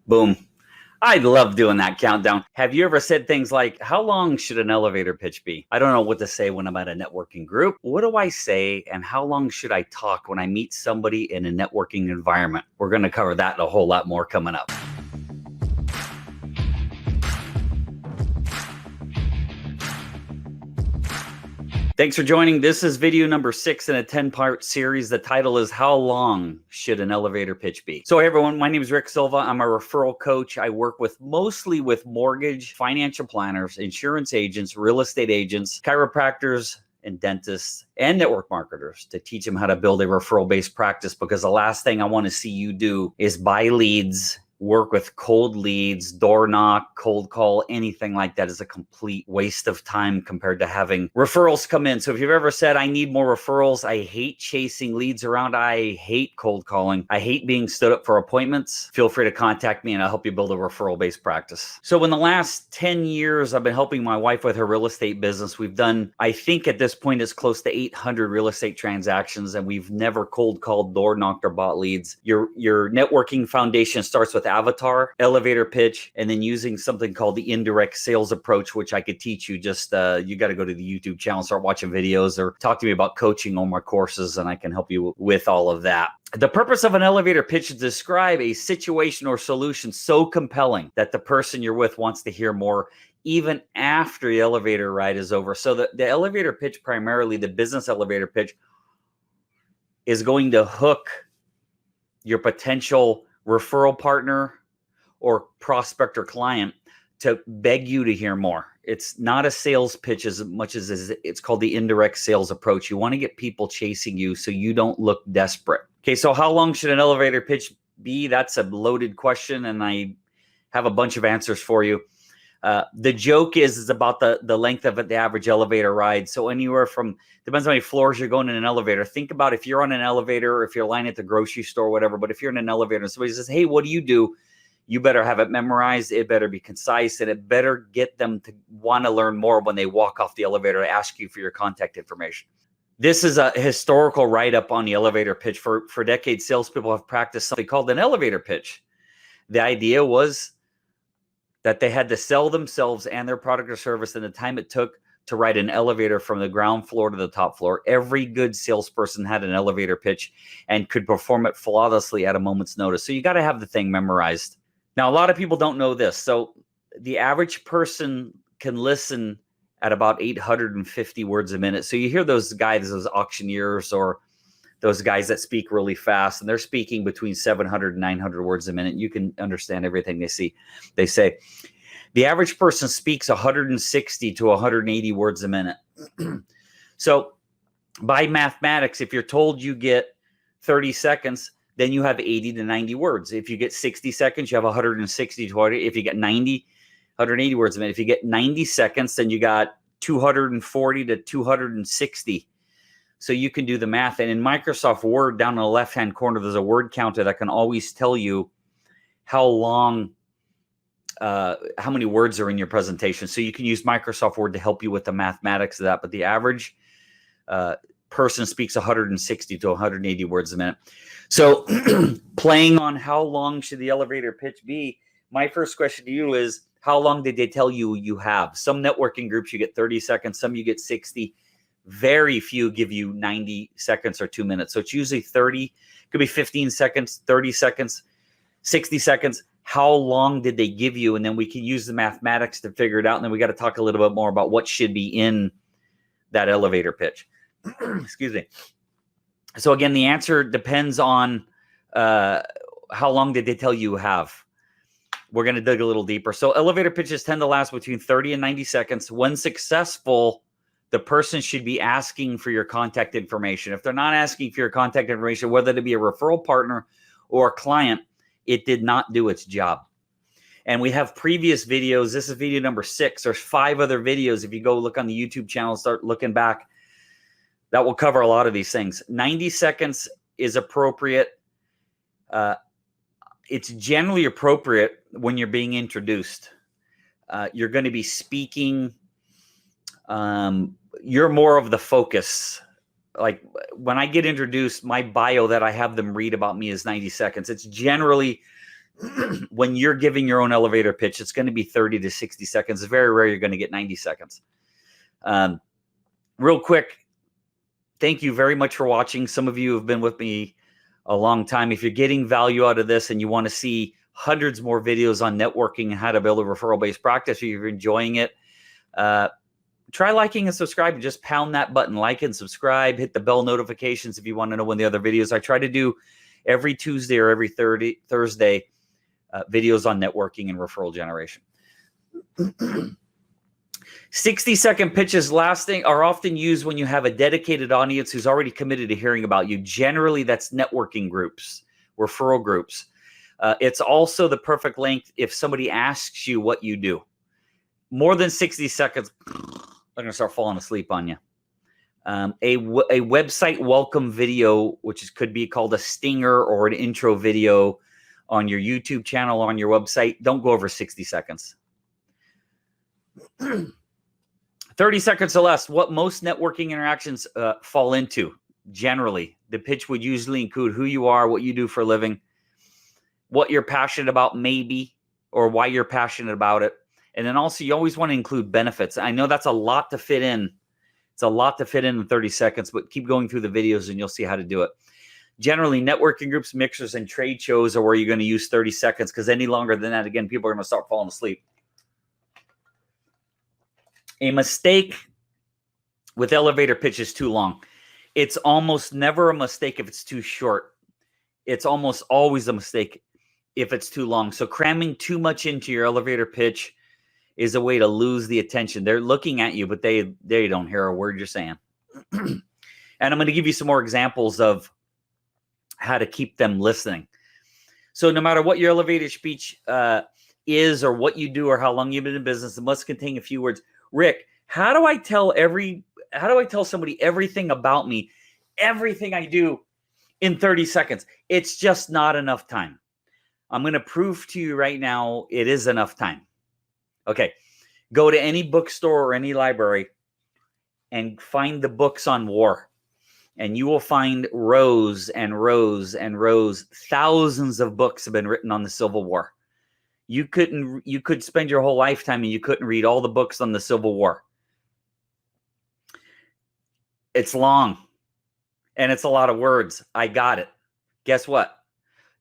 Boom. I love doing that countdown. Have you ever said things like, how long should an elevator pitch be? I don't know what to say when I'm at a networking group. What do I say, and how long should I talk when I meet somebody in a networking environment? We're going to cover that and a whole lot more coming up. Thanks for joining. This is video number 6 in a 10-part series. The title is How Long Should an Elevator Pitch Be? So hey everyone, my name is Rick Silva. I'm a referral coach. I work mostly with mortgage, financial planners, insurance agents, real estate agents, chiropractors, and dentists, and network marketers to teach them how to build a referral-based practice, because the last thing I want to see you do is buy leads, work with cold leads, door knock, cold call, anything like that is a complete waste of time compared to having referrals come in. So if you've ever said, I need more referrals, I hate chasing leads around, I hate cold calling, I hate being stood up for appointments, feel free to contact me and I'll help you build a referral-based practice. So in the last 10 years, I've been helping my wife with her real estate business. We've done, I think at this point, it's close to 800 real estate transactions, and we've never cold called, door knocked, or bought leads. Your networking foundation starts with avatar, elevator pitch, and then using something called the indirect sales approach, which I could teach you. Just you got to go to the YouTube channel, start watching videos, or talk to me about coaching on my courses, and I can help you with all of that. The purpose of an elevator pitch is to describe a situation or solution so compelling that the person you're with wants to hear more, even after the elevator ride is over. So the elevator pitch, primarily the business elevator pitch, is going to hook your potential referral partner or prospect or client to beg you to hear more. It's not a sales pitch as much as it's called the indirect sales approach. You want to get people chasing you so you don't look desperate. Okay, so how long should an elevator pitch be? That's a loaded question, and I have a bunch of answers for you. The joke is about the length of the average elevator ride. So anywhere from, depends on how many floors you're going in an elevator. Think about if you're on an elevator, or if you're lying at the grocery store, whatever. But if you're in an elevator and somebody says, hey, what do? You better have it memorized. It better be concise, and it better get them to want to learn more when they walk off the elevator to ask you for your contact information. This is a historical write-up on the elevator pitch. For decades, salespeople have practiced something called an elevator pitch. The idea was that they had to sell themselves and their product or service in the time it took to ride an elevator from the ground floor to the top floor. Every good salesperson had an elevator pitch and could perform it flawlessly at a moment's notice. So you got to have the thing memorized. Now, a lot of people don't know this. So the average person can listen at about 850 words a minute. So you hear those guys, those auctioneers, or those guys that speak really fast, and they're speaking between 700 and 900 words a minute. You can understand everything they say. The average person speaks 160 to 180 words a minute. So by mathematics, if you're told you get 30 seconds, then you have 80 to 90 words. If you get 60 seconds, you have 160 to 100. If you get 90, 180 words a minute. If you get 90 seconds, then you got 240 to 260. So you can do the math. And in Microsoft Word, down in the left-hand corner, there's a word counter that can always tell you how long, how many words are in your presentation. So you can use Microsoft Word to help you with the mathematics of that. But the average person speaks 160 to 180 words a minute. So playing on how long should the elevator pitch be, my first question to you is, how long did they tell you you have? Some networking groups, you get 30 seconds. Some you get 60. Very few give you 90 seconds or 2 minutes. So it's usually 30, could be 15 seconds, 30 seconds, 60 seconds. How long did they give you? And then we can use the mathematics to figure it out. And then we got to talk a little bit more about what should be in that elevator pitch. Excuse me. So again, the answer depends on how long did they tell you have. We're going to dig a little deeper. So elevator pitches tend to last between 30 and 90 seconds. When successful, the person should be asking for your contact information. If they're not asking for your contact information, whether it be a referral partner or a client, it did not do its job. And we have previous videos. This is video number 6. There's 5 other videos. If you go look on the YouTube channel, start looking back, that will cover a lot of these things. 90 seconds is appropriate. It's generally appropriate when you're being introduced. You're going to be speaking. You're more of the focus. Like when I get introduced, my bio that I have them read about me is 90 seconds. It's generally When you're giving your own elevator pitch, it's going to be 30 to 60 seconds. It's very rare you're going to get 90 seconds. Real quick, thank you very much for watching. Some of you have been with me a long time. If you're getting value out of this and you want to see hundreds more videos on networking and how to build a referral-based practice, or you're enjoying it, try liking and subscribing. Just pound that button, like and subscribe, hit the bell notifications if you want to know when the other videos. I try to do every Tuesday or every Thursday videos on networking and referral generation. 60-second pitches are often used when you have a dedicated audience who's already committed to hearing about you. Generally, that's networking groups, referral groups. It's also the perfect length if somebody asks you what you do. More than 60 seconds, they're going to start falling asleep on you. A website welcome video, which could be called a stinger or an intro video on your YouTube channel, on your website, don't go over 60 seconds. 30 seconds or less. What most networking interactions fall into, generally. The pitch would usually include who you are, what you do for a living, what you're passionate about, maybe, or why you're passionate about it. And then also, you always want to include benefits. I know that's a lot to fit in. It's a lot to fit in 30 seconds, but keep going through the videos and you'll see how to do it. Generally, networking groups, mixers, and trade shows are where you're going to use 30 seconds, because any longer than that, again, people are going to start falling asleep. A mistake with elevator pitch is too long. It's almost never a mistake if it's too short. It's almost always a mistake if it's too long. So cramming too much into your elevator pitch is a way to lose the attention. They're looking at you, but they don't hear a word you're saying. And I'm going to give you some more examples of how to keep them listening. So no matter what your elevator speech is, or what you do, or how long you've been in business, it must contain a few words. Rick, how do I tell somebody everything about me, everything I do in 30 seconds? It's just not enough time. I'm going to prove to you right now it is enough time. Okay, go to any bookstore or any library and find the books on war. And you will find rows and rows and rows. Thousands of books have been written on the Civil War. You could spend your whole lifetime and you couldn't read all the books on the Civil War. It's long and it's a lot of words. I got it. Guess what?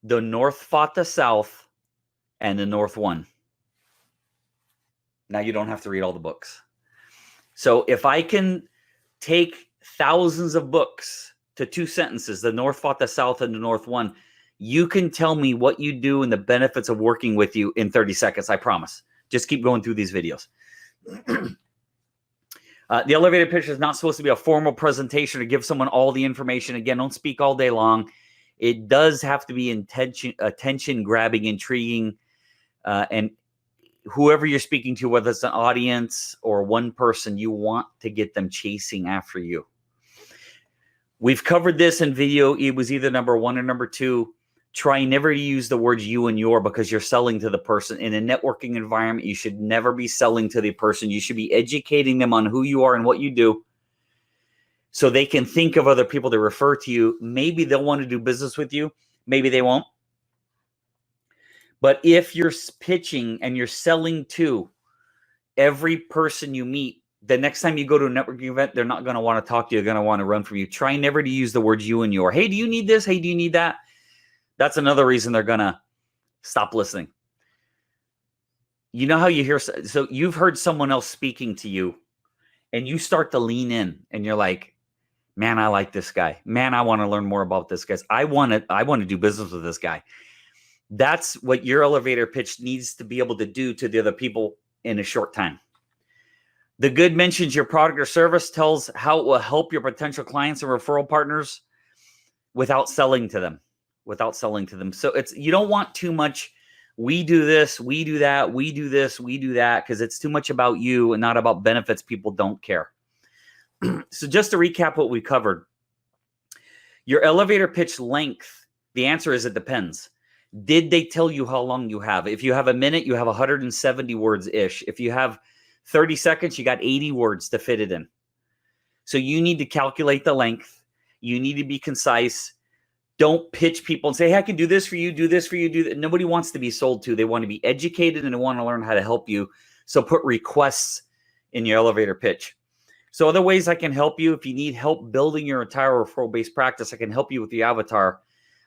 The North fought the South and the North won. Now you don't have to read all the books. So if I can take thousands of books to 2 sentences, the North fought the South and the North won, you can tell me what you do and the benefits of working with you in 30 seconds. I promise. Just keep going through these videos. The elevator pitch is not supposed to be a formal presentation to give someone all the information. Again, don't speak all day long. It does have to be attention grabbing, intriguing, and whoever you're speaking to, whether it's an audience or one person, you want to get them chasing after you. We've covered this in video. It was either number 1 or number 2. Try never to use the words you and your, because you're selling to the person. In a networking environment, you should never be selling to the person. You should be educating them on who you are and what you do, so they can think of other people to refer to you. Maybe they'll want to do business with you. Maybe they won't. But if you're pitching and you're selling to every person you meet, the next time you go to a networking event, they're not going to want to talk to you. They're going to want to run from you. Try never to use the words you and your. Hey, do you need this? Hey, do you need that? That's another reason they're going to stop listening. You know how you hear, so you've heard someone else speaking to you and you start to lean in and you're like, man, I like this guy. Man, I want to learn more about this guy. I want to do business with this guy. That's what your elevator pitch needs to be able to do to the other people in a short time. The good mentions your product or service, tells how it will help your potential clients and referral partners without selling to them. So you don't want too much, we do this, we do that, we do this, we do that, because it's too much about you and not about benefits. People don't care. So just to recap what we covered, your elevator pitch length, the answer is it depends. Did they tell you how long you have? If you have a minute, you have 170 words-ish. If you have 30 seconds, you got 80 words to fit it in. So you need to calculate the length. You need to be concise. Don't pitch people and say, hey, I can do this for you, do this for you, do that. Nobody wants to be sold to. They want to be educated and they want to learn how to help you. So put requests in your elevator pitch. So other ways I can help you, if you need help building your entire referral-based practice, I can help you with the avatar.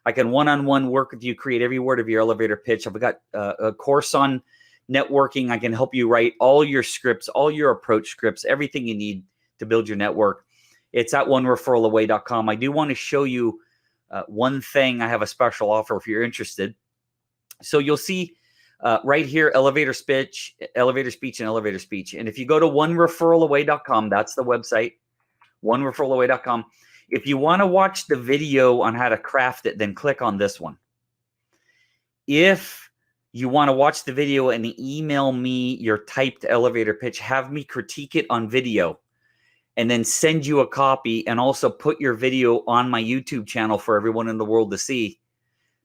I can one-on-one work with you, create every word of your elevator pitch. I've got a course on networking. I can help you write all your scripts, all your approach scripts, everything you need to build your network. It's at onereferralaway.com. I do want to show you one thing. I have a special offer if you're interested. So you'll see right here, elevator speech, and elevator speech. And if you go to onereferralaway.com, that's the website, onereferralaway.com. If you want to watch the video on how to craft it, then click on this one. If you want to watch the video and email me your typed elevator pitch, have me critique it on video, and then send you a copy and also put your video on my YouTube channel for everyone in the world to see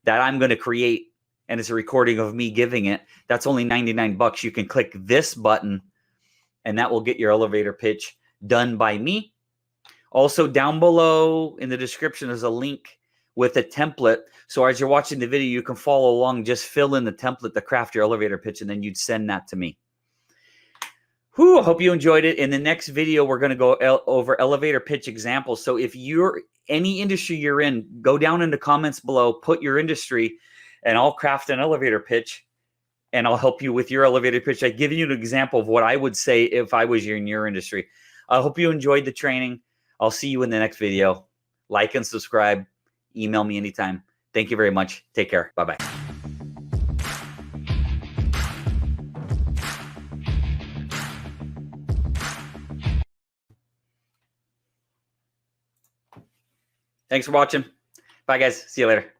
that I'm going to create. And it's a recording of me giving it. That's only $99. You can click this button and that will get your elevator pitch done by me. Also down below in the description is a link with a template. So as you're watching the video, you can follow along, just fill in the template to craft your elevator pitch, and then you'd send that to me. Whew, I hope you enjoyed it. In the next video, we're going to go over elevator pitch examples. So if you're any industry you're in, go down in the comments below, put your industry, and I'll craft an elevator pitch, and I'll help you with your elevator pitch. I've given you an example of what I would say if I was in your industry. I hope you enjoyed the training. I'll see you in the next video. Like and subscribe. Email me anytime. Thank you very much. Take care. Bye-bye. Thanks for watching. Bye, guys. See you later.